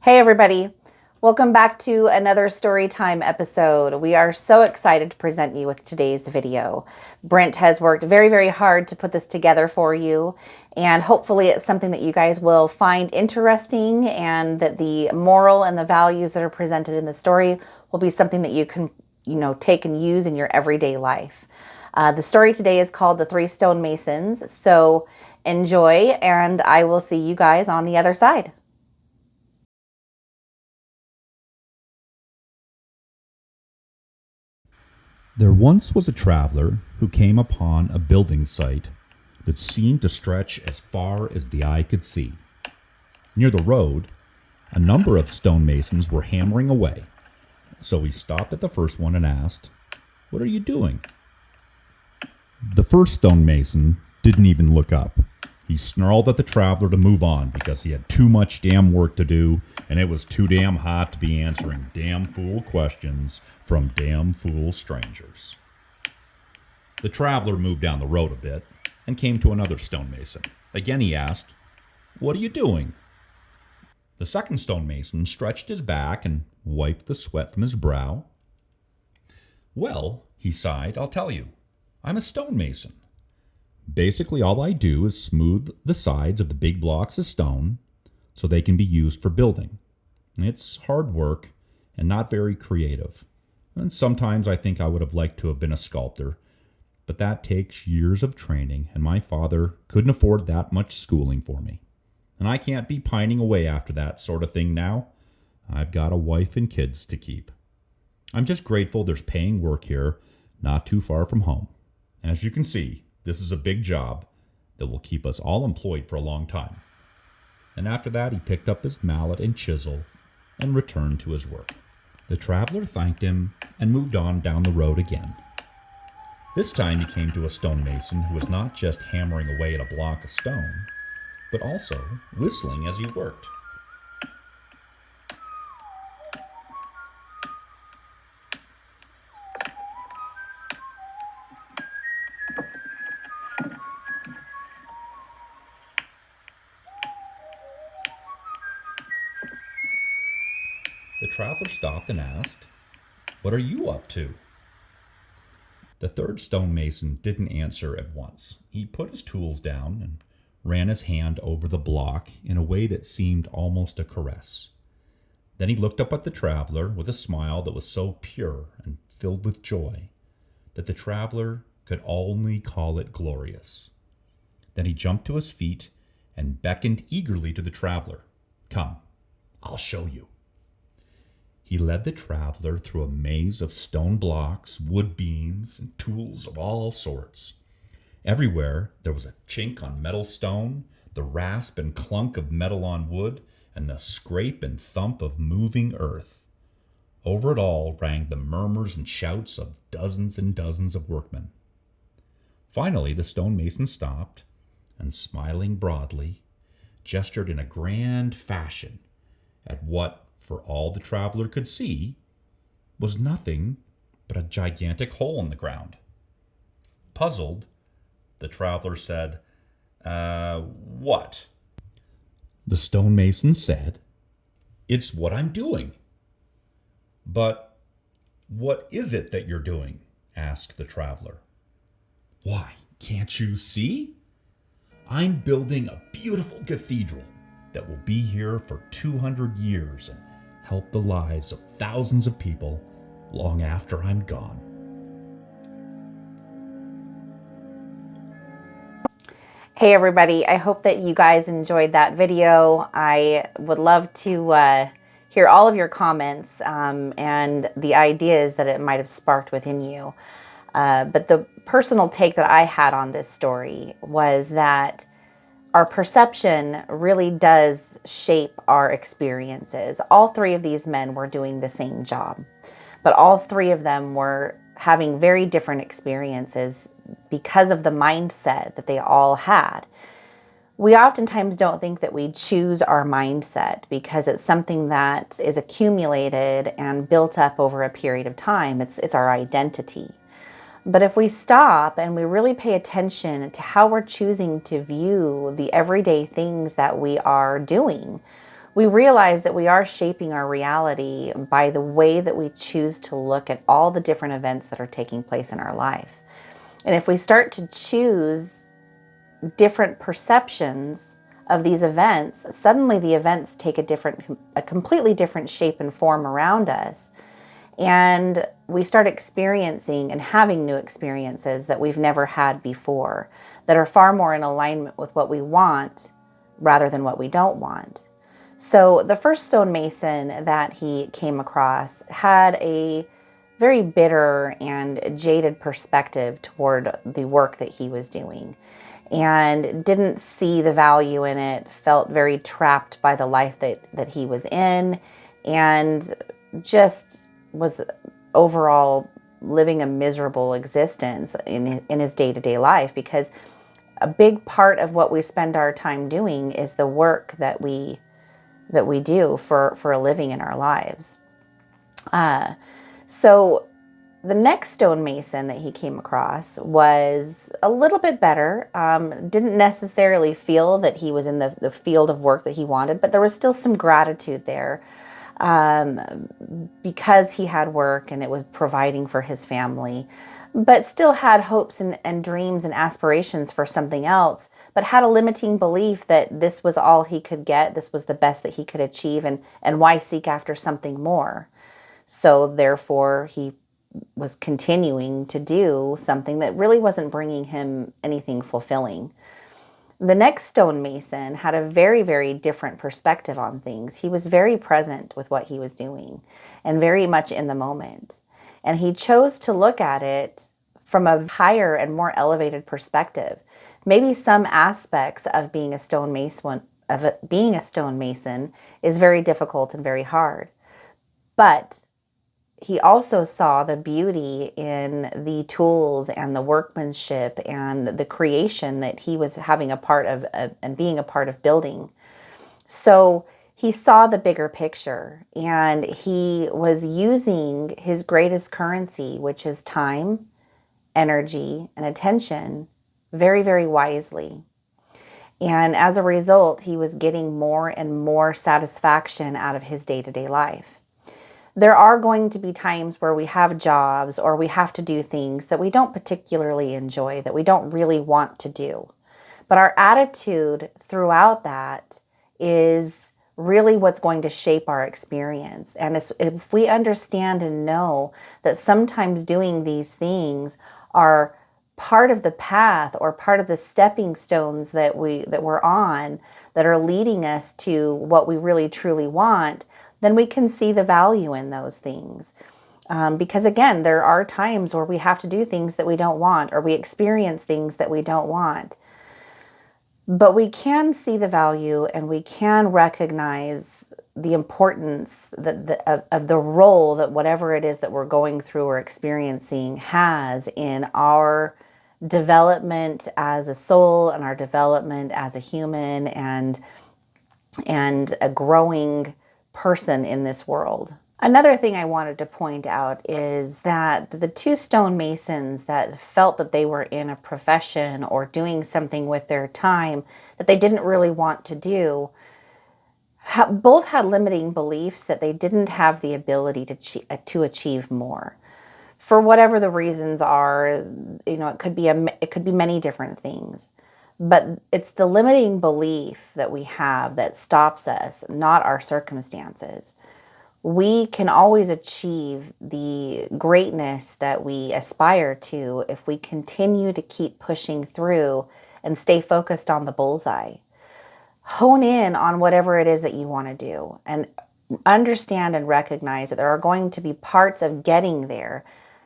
Hey everybody, welcome back to another Storytime episode. We are so excited to present you with today's video. Brent has worked very hard to put this together for you, and hopefully it's something that you guys will find interesting, and that the moral and the values that are presented in the story will be something that you can, take and use in your everyday life. The story today is called The Three Stonemasons, so enjoy, and I will see you guys on the other side. There once was a traveler who came upon a building site that seemed to stretch as far as the eye could see. Near the road, a number of stonemasons were hammering away, so he stopped at the first one and asked, "What are you doing?" The first stonemason didn't even look up. He snarled at the traveler to move on because he had too much damn work to do, and it was too damn hot to be answering damn fool questions from damn fool strangers. The traveler moved down the road a bit and came to another stonemason. Again he asked, "What are you doing?" The second stonemason stretched his back and wiped the sweat from his brow. "Well," he sighed, "I'll tell you. I'm a stonemason. Basically, all I do is smooth the sides of the big blocks of stone so they can be used for building. It's hard work and not very creative. And sometimes I think I would have liked to have been a sculptor, but that takes years of training, and my father couldn't afford that much schooling for me. And I can't be pining away after that sort of thing now. I've got a wife and kids to keep. I'm just grateful there's paying work here, not too far from home. As you can see, this is a big job that will keep us all employed for a long time." And after that, he picked up his mallet and chisel and returned to his work. The traveler thanked him and moved on down the road again. This time he came to a stonemason who was not just hammering away at a block of stone, but also whistling as he worked. The traveler stopped and asked, "What are you up to?" The third stonemason didn't answer at once. He put his tools down and ran his hand over the block in a way that seemed almost a caress. Then he looked up at the traveler with a smile that was so pure and filled with joy that the traveler could only call it glorious. Then he jumped to his feet and beckoned eagerly to the traveler. "Come, I'll show you." He led the traveler through a maze of stone blocks, wood beams, and tools of all sorts. Everywhere there was a chink on metal stone, the rasp and clunk of metal on wood, and the scrape and thump of moving earth. Over it all rang the murmurs and shouts of dozens and dozens of workmen. Finally, the stonemason stopped and, smiling broadly, gestured in a grand fashion at what, for all the traveler could see, was nothing but a gigantic hole in the ground. Puzzled, the traveler said, "What?" The stonemason said, "It's what I'm doing." "But what is it that you're doing?" asked the traveler. "Why, can't you see? I'm building a beautiful cathedral that will be here for 200 years and help the lives of thousands of people long after I'm gone." Hey everybody, I hope that you guys enjoyed that video. I would love to hear all of your comments and the ideas that it might have sparked within you. But the personal take that I had on this story was that our perception really does shape our experiences. All three of these men were doing the same job, but all three of them were having very different experiences because of the mindset that they all had. We oftentimes don't think that we choose our mindset because it's something that is accumulated and built up over a period of time. It's our identity. But if we stop and we really pay attention to how we're choosing to view the everyday things that we are doing, we realize that we are shaping our reality by the way that we choose to look at all the different events that are taking place in our life. And if we start to choose different perceptions of these events, suddenly the events take a completely different shape and form around us. And we start experiencing and having new experiences that we've never had before, that are far more in alignment with what we want rather than what we don't want. So the first stonemason that he came across had a very bitter and jaded perspective toward the work that he was doing, and didn't see the value in it, felt very trapped by the life that he was in, and just was overall living a miserable existence in his day-to-day life, because a big part of what we spend our time doing is the work that we do for a living in our lives. So the next stonemason that he came across was a little bit better. Didn't necessarily feel that he was in the field of work that he wanted, but there was still some gratitude there, because he had work and it was providing for his family, but still had hopes and dreams and aspirations for something else, but had a limiting belief that this was all he could get, this was the best that he could achieve, and why seek after something more. So therefore, he was continuing to do something that really wasn't bringing him anything fulfilling. The next stonemason had a very, very different perspective on things. He was very present with what he was doing and very much in the moment. And he chose to look at it from a higher and more elevated perspective. Maybe some aspects of being a stonemason is very difficult and very hard. But he also saw the beauty in the tools and the workmanship and the creation that he was having a part of and being a part of building. So he saw the bigger picture, and he was using his greatest currency, which is time, energy, and attention, very, very wisely. And as a result, he was getting more and more satisfaction out of his day-to-day life. There are going to be times where we have jobs or we have to do things that we don't particularly enjoy, that we don't really want to do. But our attitude throughout that is really what's going to shape our experience. And if we understand and know that sometimes doing these things are part of the path or part of the stepping stones that we're on, that are leading us to what we really truly want, then we can see the value in those things. Because again, there are times where we have to do things that we don't want, or we experience things that we don't want. But we can see the value, and we can recognize the importance of the role that whatever it is that we're going through or experiencing has in our development as a soul, and our development as a human, and a growing person in this world. Another thing I wanted to point out is that the two stonemasons that felt that they were in a profession or doing something with their time that they didn't really want to do, both had limiting beliefs that they didn't have the ability to achieve more. For whatever the reasons are, it could be many different things. But it's the limiting belief that we have that stops us, not our circumstances. We can always achieve the greatness that we aspire to if we continue to keep pushing through and stay focused on the bullseye. Hone in on whatever it is that you want to do, and understand and recognize that there are going to be parts of getting there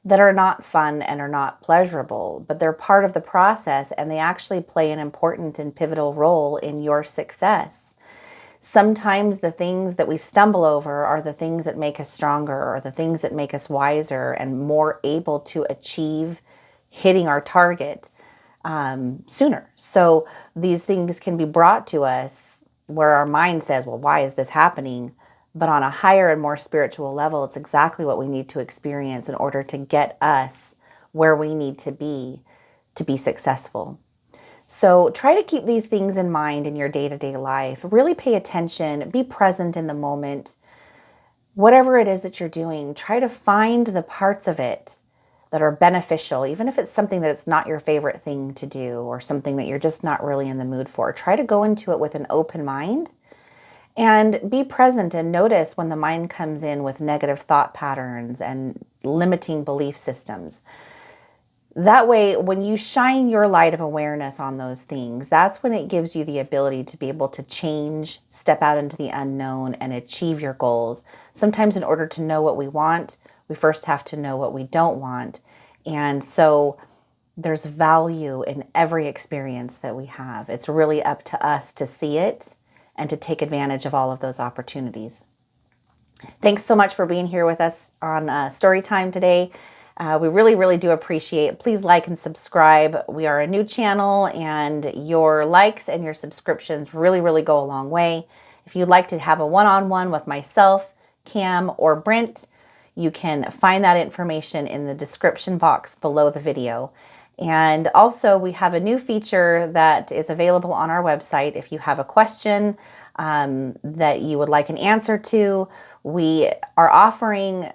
that are not fun and are not pleasurable, but they're part of the process, and they actually play an important and pivotal role in your success. Sometimes the things that we stumble over are the things that make us stronger, or the things that make us wiser and more able to achieve hitting our target sooner. So these things can be brought to us where our mind says, well, why is this happening? But on a higher and more spiritual level, it's exactly what we need to experience in order to get us where we need to be successful. So try to keep these things in mind in your day-to-day life. Really pay attention, be present in the moment. Whatever it is that you're doing, try to find the parts of it that are beneficial, even if it's something that's not your favorite thing to do or something that you're just not really in the mood for. Try to go into it with an open mind and be present and notice when the mind comes in with negative thought patterns and limiting belief systems. That way, when you shine your light of awareness on those things, that's when it gives you the ability to be able to change, step out into the unknown, and achieve your goals. Sometimes in order to know what we want, we first have to know what we don't want. And so there's value in every experience that we have. It's really up to us to see it and to take advantage of all of those opportunities. Thanks so much for being here with us on Story Time today. We really do appreciate it. Please like and subscribe. We are a new channel, and your likes and your subscriptions really go a long way. If you'd like to have a one-on-one with myself, Cam, or Brent, you can find that information in the description box below the video. And also, we have a new feature that is available on our website. If you have a question that you would like an answer to, we are offering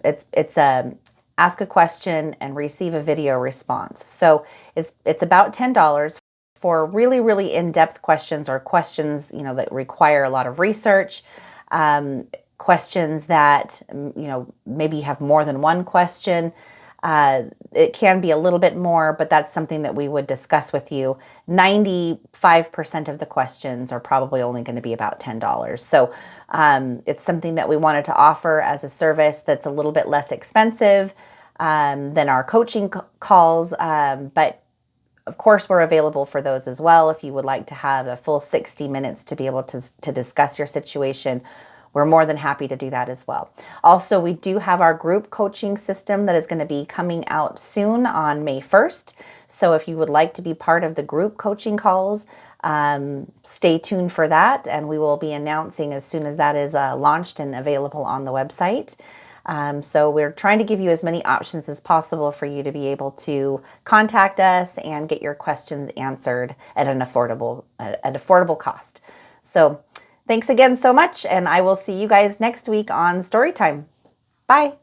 it's a ask a question and receive a video response. So it's about $10 for really in-depth questions, or questions that require a lot of research, questions that maybe you have more than one question. It can be a little bit more, but that's something that we would discuss with you. 95% of the questions are probably only going to be about $10. So it's something that we wanted to offer as a service that's a little bit less expensive than our coaching calls. But of course, we're available for those as well. If you would like to have a full 60 minutes to be able to discuss your situation, we're more than happy to do that as well. Also, we do have our group coaching system that is going to be coming out soon on May 1st. So if you would like to be part of the group coaching calls, stay tuned for that. And we will be announcing as soon as that is launched and available on the website. So we're trying to give you as many options as possible for you to be able to contact us and get your questions answered at an affordable cost. So thanks again so much, and I will see you guys next week on Storytime. Bye.